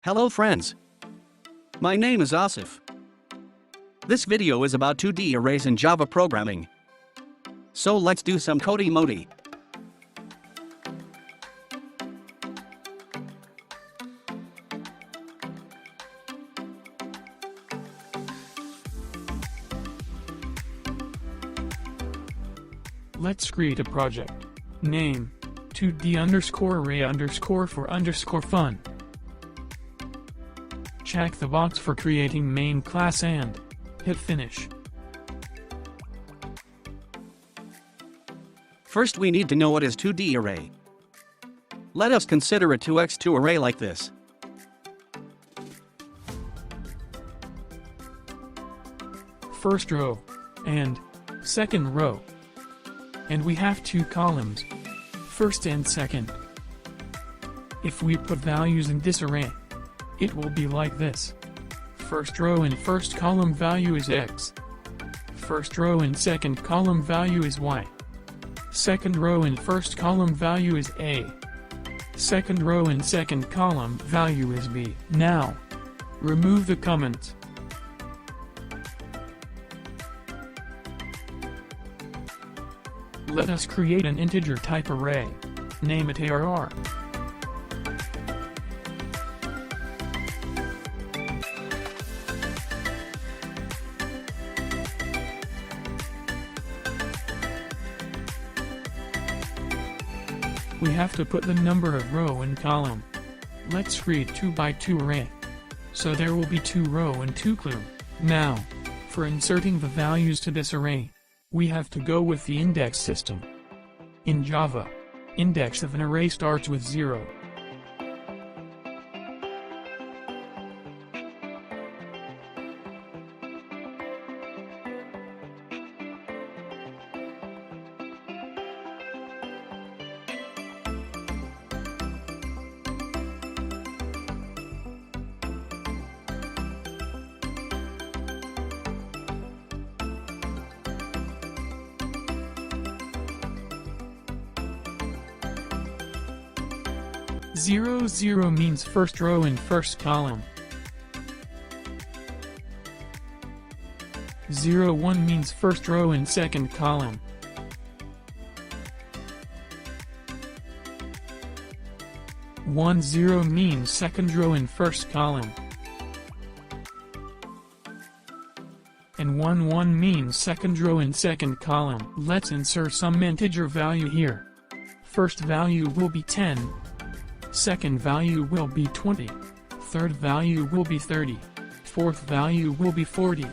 Hello friends. My name is Asif. This video is about 2D arrays in Java programming. So let's do some codey modi. Let's create a project. Name 2D_array_for_fun. Check the box for creating main class and hit finish. First we need to know what is 2D array. Let us consider a 2x2 array like this. First row and second row. And we have two columns, first and second. If we put values in this array, it will be like this. First row and first column value is x. First row and second column value is y. Second row and first column value is a. Second row and second column value is b. Now, remove the comments. Let us create an integer type array. Name it ARR. We have to put the number of row and column. Let's create 2x2 array. So there will be 2 row and 2 column. Now, for inserting the values to this array, we have to go with the index system. In Java, index of an array starts with 0. Zero, 0 means first row and first column. 0, 1 means first row and second column. 1, 0 means second row and first column. And 1, 1 means second row and second column. Let's insert some integer value here. First value will be 10. Second value will be 20, third value will be 30, fourth value will be 40.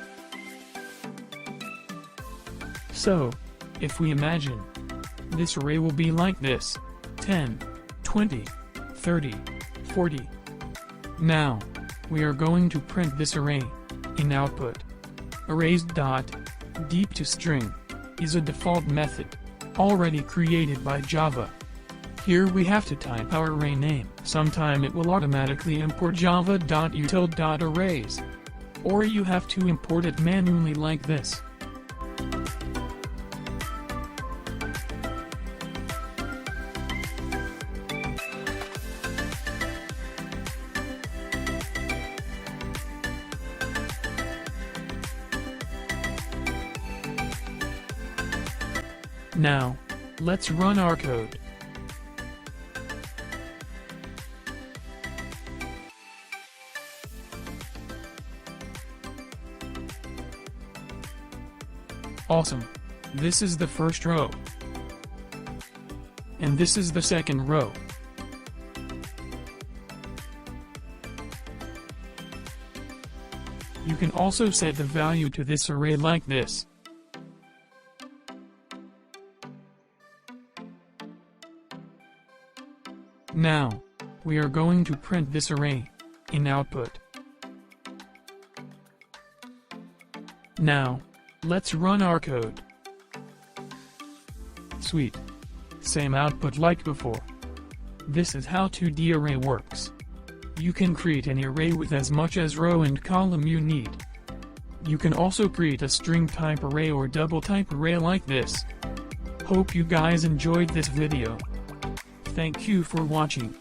So, if we imagine, this array will be like this, 10, 20, 30, 40. Now, we are going to print this array. In output, arrays.deep2string is a default method, already created by Java. Here we have to type our array name. Sometime it will automatically import java.util.arrays. Or you have to import it manually like this. Now, let's run our code. Awesome. This is the first row. And this is the second row. You can also set the value to this array like this. Now, we are going to print this array in output. Now, let's run our code. Sweet. Same output like before. This is how 2D array works. You can create any array with as much as row and column you need. You can also create a string type array or double type array like this. Hope you guys enjoyed this video. Thank you for watching.